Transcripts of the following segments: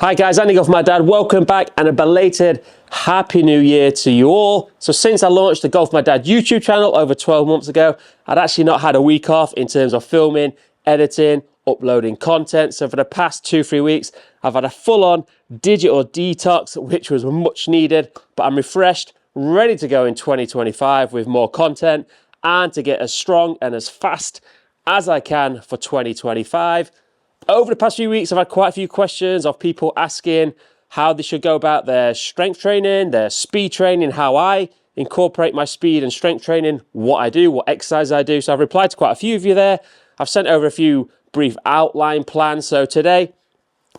Hi guys, Andy Golf My Dad. Welcome back and a belated Happy New Year to you all. So since I launched the Golf My Dad YouTube channel over 12 months ago, I'd actually not had a week off in terms of filming, editing, uploading content. So for the past 2-3 weeks, I've had a full-on digital detox, which was much needed, but I'm refreshed, ready to go in 2025 with more content and to get as strong and as fast as I can for 2025. Over the past few weeks, I've had quite a few questions of people asking how they should go about their strength training, their speed training, how I incorporate my speed and strength training, what I do, what exercise I do. So I've replied to quite a few of you there. I've sent over a few brief outline plans. So today,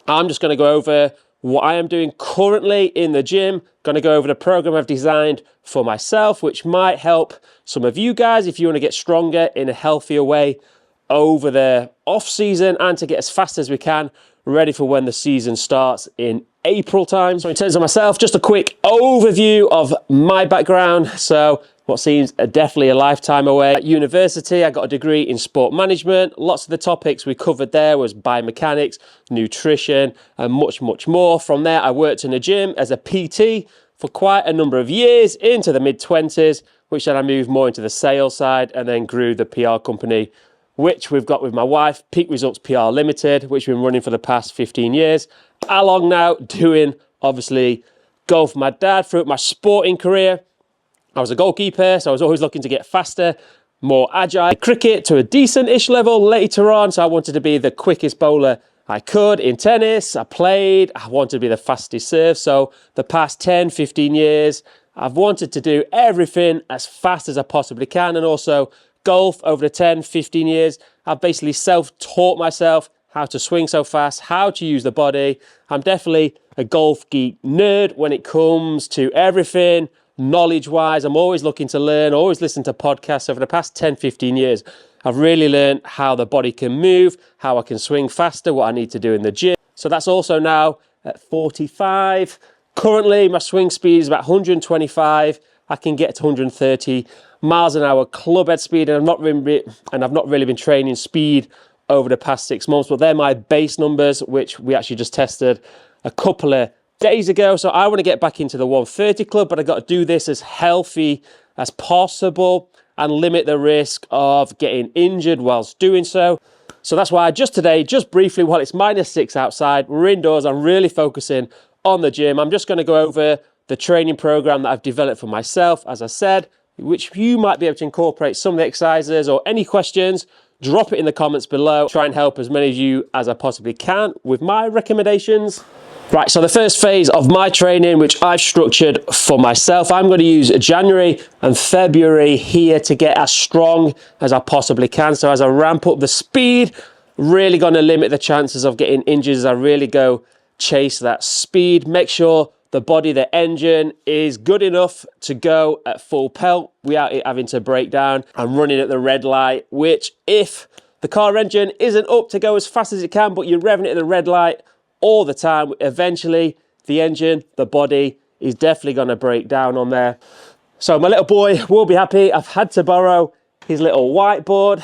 I'm just going to go over what I am doing currently in the gym. Going to go over the program I've designed for myself, which might help some of you guys if you want to get stronger in a healthier way over the off season and to get as fast as we can ready for when the season starts in April time. So in terms of myself, just a quick overview of my background. So what seems definitely a lifetime away. At university, I got a degree in sport management. Lots of the topics we covered there was biomechanics, nutrition, and much, much more. From there, I worked in a gym as a PT for quite a number of years into the mid-20s, which then I moved more into the sales side and then grew the PR company, which we've got with my wife, Peak Results PR Limited, which we've been running for the past 15 years. Along now doing, obviously, Golf My Dad throughout my sporting career. I was a goalkeeper, so I was always looking to get faster, more agile. Cricket to a decent-ish level later on, so I wanted to be the quickest bowler I could. In tennis, I wanted to be the fastest serve. So the past 10, 15 years, I've wanted to do everything as fast as I possibly can, and also golf over the 10, 15 years, I've basically self-taught myself how to swing so fast, how to use the body. I'm definitely a golf geek nerd when it comes to everything, knowledge-wise. I'm always looking to learn, always listen to podcasts. Over the past 10, 15 years, I've really learned how the body can move, how I can swing faster, what I need to do in the gym. So that's also now at 45. Currently, my swing speed is about 125. I can get to 130 miles an hour clubhead speed, and I've not really been training speed over the past 6 months, but they're my base numbers, which we actually just tested a couple of days ago. So I want to get back into the 130 club, but I got to do this as healthy as possible and limit the risk of getting injured whilst doing so. So that's why just briefly, while it's -6 outside, we're indoors, I'm really focusing on the gym. I'm just going to go over the training program that I've developed for myself, as I said, which you might be able to incorporate some of the exercises, or any questions, drop it in the comments below. Try and help as many of you as I possibly can with my recommendations. Right, so the first phase of my training, which I've structured for myself, I'm going to use January and February here to get as strong as I possibly can. So as I ramp up the speed, really going to limit the chances of getting injured as I really go chase that speed. Make sure the body, the engine is good enough to go at full pelt without it having to break down and running at the red light, which if the car engine isn't up to go as fast as it can, but you're revving it at the red light all the time, eventually the engine, the body is definitely going to break down on there. So my little boy will be happy. I've had to borrow his little whiteboard.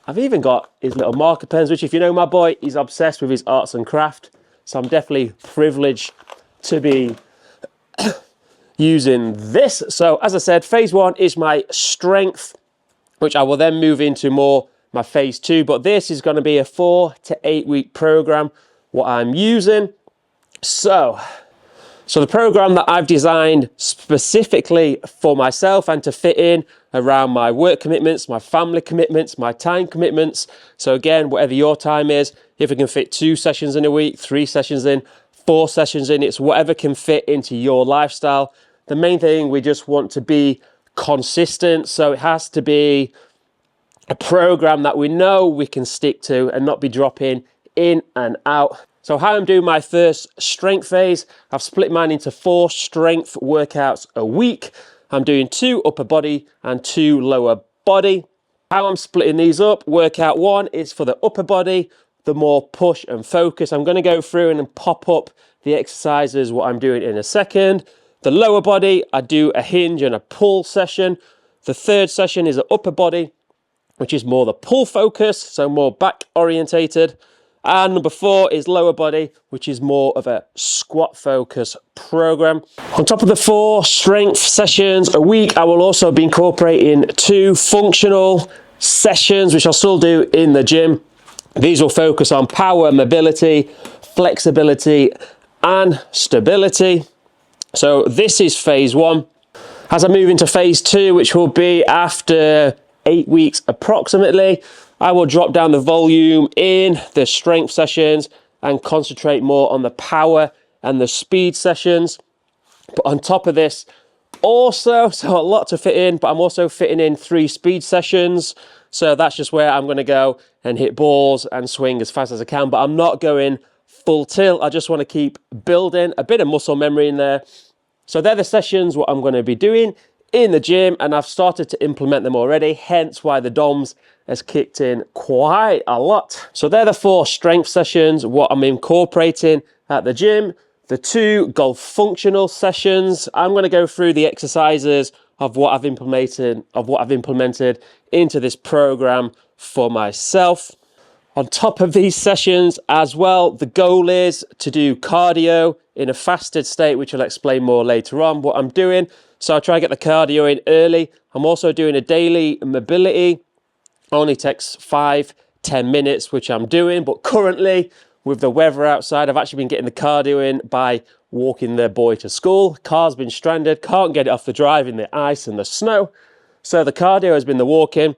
I've even got his little marker pens, which if you know my boy, he's obsessed with his arts and craft. So I'm definitely privileged to be using this. So as I said, phase 1 is my strength, which I will then move into more my phase 2. But this is going to be a 4 to 8 week program, what I'm using. So the program that I've designed specifically for myself and to fit in around my work commitments, my family commitments, my time commitments. So again, whatever your time is, if we can fit 2 sessions in a week, 3 sessions in, 4 sessions in, it's whatever can fit into your lifestyle. The main thing, we just want to be consistent. So it has to be a program that we know we can stick to and not be dropping in and out. So how I'm doing my first strength phase, I've split mine into 4 strength workouts a week. I'm doing 2 upper body and 2 lower body. How I'm splitting these up, workout 1 is for the upper body, the more push and focus. I'm going to go through and pop up the exercises, what I'm doing in a second. The lower body, I do a hinge and a pull session. The third session is an upper body, which is more the pull focus, so more back orientated. And number 4 is lower body, which is more of a squat focus program. On top of the 4 strength sessions a week, I will also be incorporating 2 functional sessions, which I'll still do in the gym. These will focus on power, mobility, flexibility, and stability. So this is phase 1. As I move into phase 2, which will be after 8 weeks approximately, I will drop down the volume in the strength sessions and concentrate more on the power and the speed sessions. But on top of this, also, so a lot to fit in, but I'm also fitting in 3 speed sessions. So that's just where I'm going to go and hit balls and swing as fast as I can, but I'm not going full tilt. I just want to keep building a bit of muscle memory in there. So they're the sessions what I'm going to be doing in the gym, and I've started to implement them already, hence why the DOMS has kicked in quite a lot. So they're the 4 strength sessions what I'm incorporating at the gym. The 2 golf functional sessions, I'm going to go through the exercises of what I've implemented into this program for myself. On top of these sessions as well, the goal is to do cardio in a fasted state, which I'll explain more later on what I'm doing. So I'll try to get the cardio in early. I'm also doing a daily mobility. Only takes 5-10 minutes, which I'm doing. But currently, with the weather outside, I've actually been getting the cardio in by walking the boy to school. Car's been stranded, can't get it off the drive in the ice and the snow. So the cardio has been the walking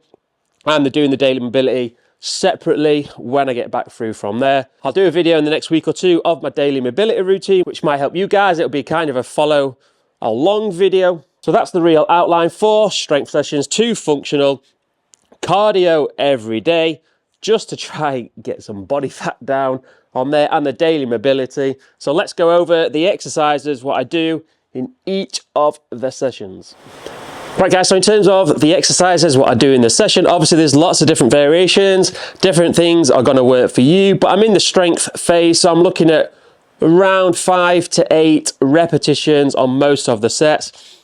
and the doing the daily mobility separately when I get back through from there. I'll do a video in the next week or 2 of my daily mobility routine, which might help you guys. It'll be kind of a follow along video. So that's the real outline: 4 strength sessions, 2 functional, cardio every day, just to try get some body fat down on there, and the daily mobility. So let's go over the exercises, what I do in each of the sessions. Right guys, so in terms of the exercises, what I do in the session, obviously there's lots of different variations, different things are going to work for you, but I'm in the strength phase, so I'm looking at around 5 to 8 repetitions on most of the sets.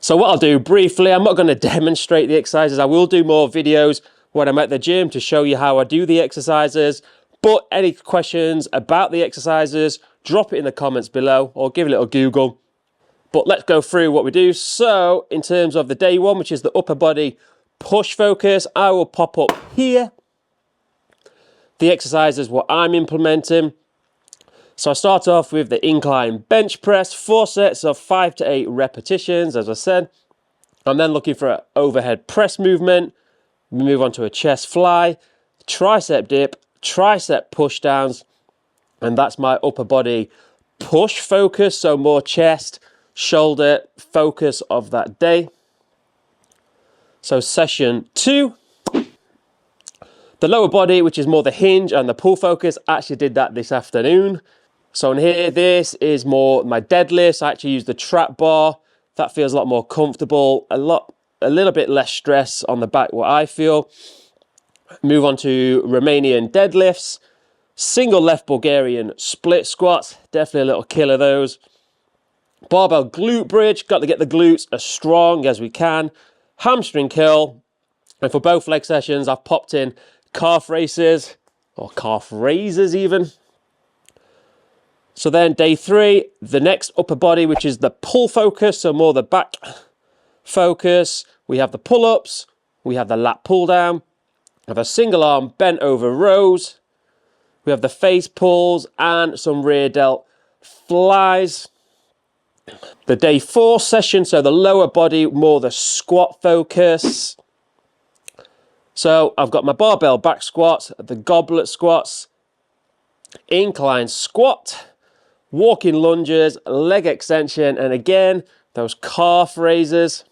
So what I'll do briefly, I'm not going to demonstrate the exercises. I will do more videos when I'm at the gym to show you how I do the exercises, but any questions about the exercises, drop it in the comments below or give it a little Google. But let's go through what we do. So in terms of the day 1, which is the upper body push focus, I will pop up here the exercises what I'm implementing. So I start off with the incline bench press, 4 sets of 5 to 8 repetitions, as I said. I'm then looking for an overhead press movement. We move on to a chest fly, tricep dip, tricep push downs, and that's my upper body push focus, so more chest, shoulder focus of that day. So session 2, the lower body, which is more the hinge and the pull focus, I actually did that this afternoon. So in here, this is more my deadlifts. I actually use the trap bar. That feels a lot more comfortable, a little bit less stress on the back, what I feel. Move on to Romanian deadlifts, single left Bulgarian split squats, definitely a little killer those. Barbell glute bridge, got to get the glutes as strong as we can. Hamstring curl, and for both leg sessions, I've popped in calf raises, or calf raises even. So then day 3, the next upper body, which is the pull focus, so more the back focus. We have the pull-ups, we have the lat pull down, we have a single arm bent over rows, we have the face pulls and some rear delt flies. The day 4 session, so the lower body, more the squat focus. So I've got my barbell back squats, the goblet squats, incline squat, walking lunges, leg extension, and again, those calf raises.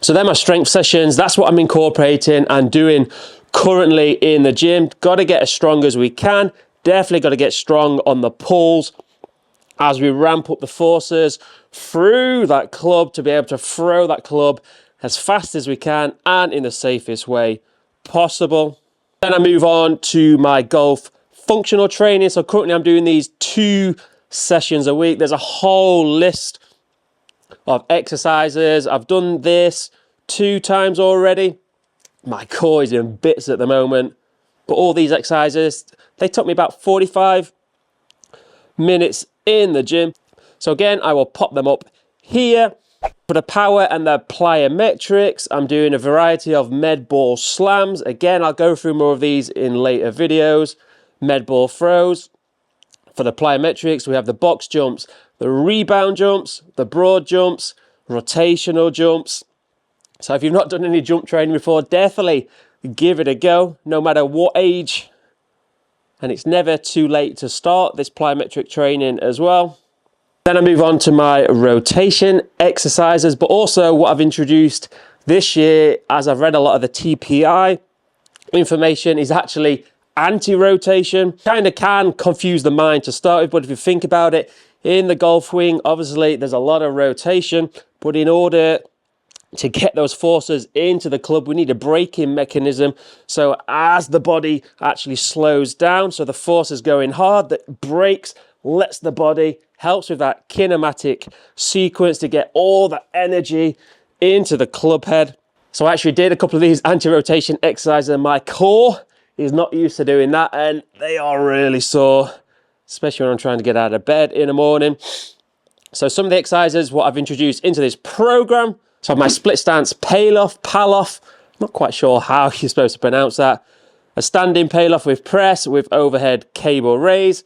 So they're my strength sessions. That's what I'm incorporating and doing currently in the gym. Got to get as strong as we can. Definitely got to get strong on the pulls as we ramp up the forces through that club to be able to throw that club as fast as we can and in the safest way possible. Then I move on to my golf functional training. So currently I'm doing these 2 sessions a week. There's a whole list of exercises. I've done this 2 times already. My core is in bits at the moment. But all these exercises, they took me about 45 minutes in the gym. So again, I will pop them up here. For the power and the plyometrics, I'm doing a variety of med ball slams. Again, I'll go through more of these in later videos. Med ball throws. For the plyometrics, we have the box jumps, the rebound jumps, the broad jumps, rotational jumps. So if you've not done any jump training before, definitely give it a go, no matter what age. And it's never too late to start this plyometric training as well. Then I move on to my rotation exercises, but also what I've introduced this year, as I've read a lot of the TPI information, is actually anti-rotation. Kind of can confuse the mind to start with, but if you think about it, in the golf swing, obviously there's a lot of rotation, but in order to get those forces into the club, we need a braking mechanism. So as the body actually slows down, so the force is going hard, that brakes, lets the body, helps with that kinematic sequence to get all the energy into the club head. So I actually did a couple of these anti-rotation exercises, and my core is not used to doing that, and they are really sore, especially when I'm trying to get out of bed in the morning. So some of the exercises, what I've introduced into this program, so I have my split stance pal-off, not quite sure how you're supposed to pronounce that, a standing pal-off with press with overhead cable raise,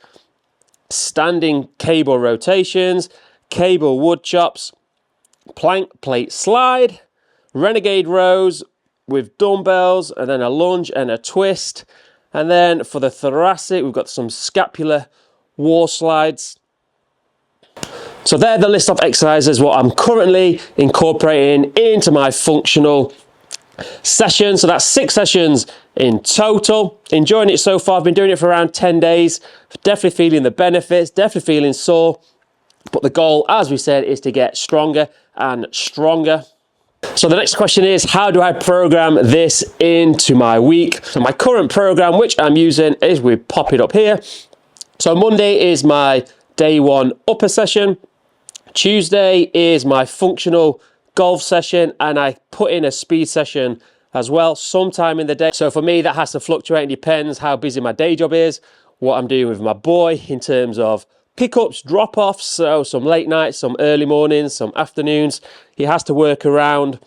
standing cable rotations, cable wood chops, plank plate slide, renegade rows with dumbbells, and then a lunge and a twist. And then for the thoracic, we've got some scapular wall slides. So they're the list of exercises what I'm currently incorporating into my functional session. So that's 6 sessions in total. Enjoying it so far. I've been doing it for around 10 days. Definitely feeling the benefits, definitely feeling sore. But the goal, as we said, is to get stronger and stronger. So the next question is, how do I program this into my week? So my current program, which I'm using, is we pop it up here. So Monday is my day 1 upper session. Tuesday is my functional golf session, and I put in a speed session as well sometime in the day. So for me, that has to fluctuate and depends how busy my day job is, what I'm doing with my boy in terms of pickups, drop-offs, so some late nights, some early mornings, some afternoons. He has to work around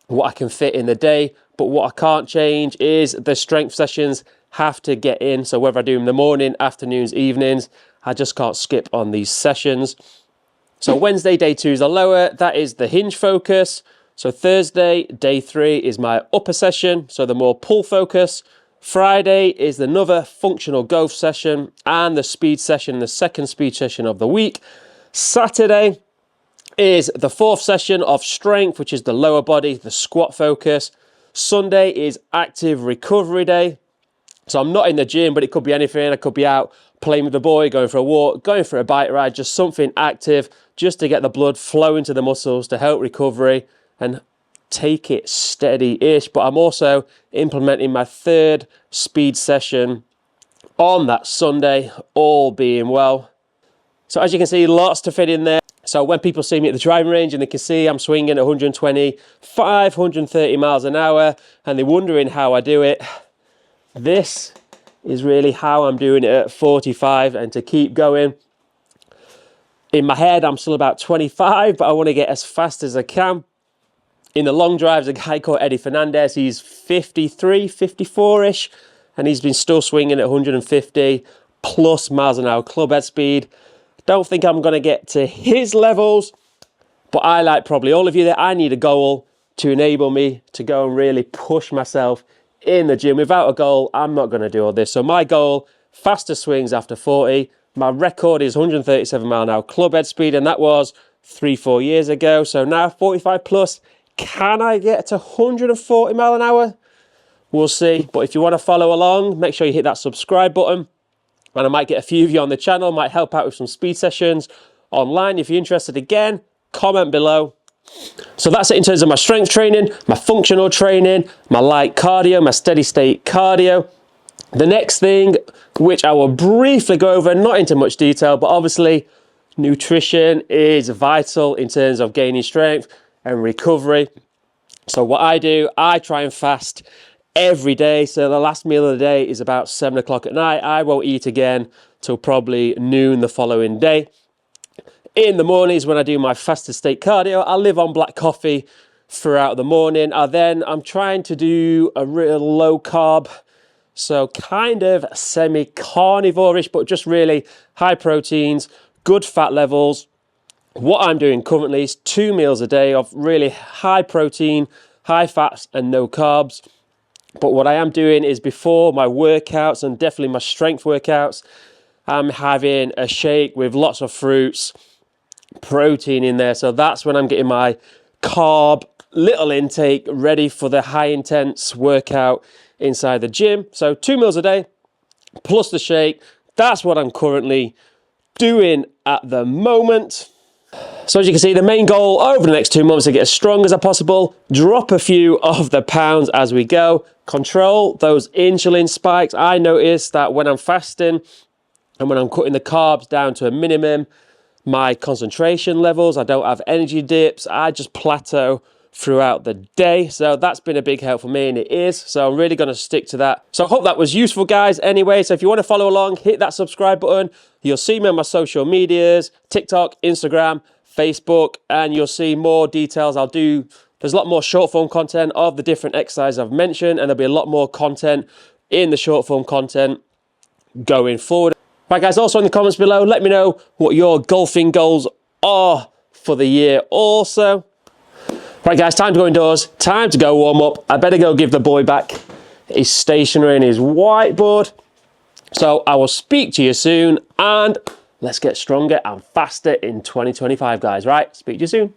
what I can fit in the day, but what I can't change is the strength sessions have to get in. So whether I do them in the morning, afternoons, evenings, I just can't skip on these sessions. So Wednesday, day 2 is a lower, that is the hinge focus. So Thursday, day 3 is my upper session, so the more pull focus. Friday is another functional golf session and the speed session, the second speed session of the week. Saturday is the 4th session of strength, which is the lower body, the squat focus. Sunday is active recovery day. So I'm not in the gym, but it could be anything. I could be out playing with the boy, going for a walk, going for a bike ride, just something active, just to get the blood flowing to the muscles to help recovery and take it steady-ish. But I'm also implementing my 3rd speed session on that Sunday, all being well. So as you can see, lots to fit in there. So when people see me at the driving range and they can see I'm swinging at 125, 130 miles an hour, and they're wondering how I do it, this is really how I'm doing it at 45. And to keep going, in my head, I'm still about 25, but I want to get as fast as I can. In the long drives, a guy called Eddie Fernandez, he's 53, 54-ish, and he's been still swinging at 150 plus miles an hour club head speed. Don't think I'm going to get to his levels, but I, like probably all of you there, I need a goal to enable me to go and really push myself in the gym. Without a goal, I'm not going to do all this. So my goal, faster swings after 40. My record is 137 mile an hour club head speed, and that was 3-4 years ago. So now 45 plus. Can I get to 140 mile an hour? We'll see. But if you want to follow along, make sure you hit that subscribe button. And I might get a few of you on the channel, might help out with some speed sessions online. If you're interested, again, comment below. So that's it in terms of my strength training, my functional training, my light cardio, my steady state cardio. The next thing, which I will briefly go over, not into much detail, but obviously nutrition is vital in terms of gaining strength and recovery. So what I do, I try and fast every day. So the last meal of the day is about 7 o'clock at night. I won't eat again till probably noon the following day. In the mornings when I do my fasted state cardio, I live on black coffee throughout the morning. I'm trying to do a real low carb, so kind of semi-carnivore-ish, but just really high proteins, good fat levels. What I'm doing currently is 2 meals a day of really high protein, high fats and no carbs. But what I am doing is before my workouts and definitely my strength workouts, I'm having a shake with lots of fruits, protein in there. So that's when I'm getting my carb little intake ready for the high intense workout inside the gym. So 2 meals a day plus the shake. That's what I'm currently doing at the moment. So as you can see, the main goal over the next 2 months is to get as strong as possible, drop a few of the pounds as we go, control those insulin spikes. I notice that when I'm fasting and when I'm cutting the carbs down to a minimum, my concentration levels, I don't have energy dips, I just plateau throughout the day. So that's been a big help for me, and it is. So I'm really going to stick to that. So I hope that was useful, guys. Anyway, so if you want to follow along, hit that subscribe button. You'll see me on my social medias, TikTok, Instagram, Facebook, and you'll see more details. There's a lot more short form content of the different exercises I've mentioned, and there'll be a lot more content in the short form content going forward. Right, guys, also in the comments below, let me know what your golfing goals are for the year also. Right, guys, time to go indoors, time to go warm up. I better go give the boy back his stationery and his whiteboard. So I will speak to you soon, and let's get stronger and faster in 2025, guys, right? Speak to you soon.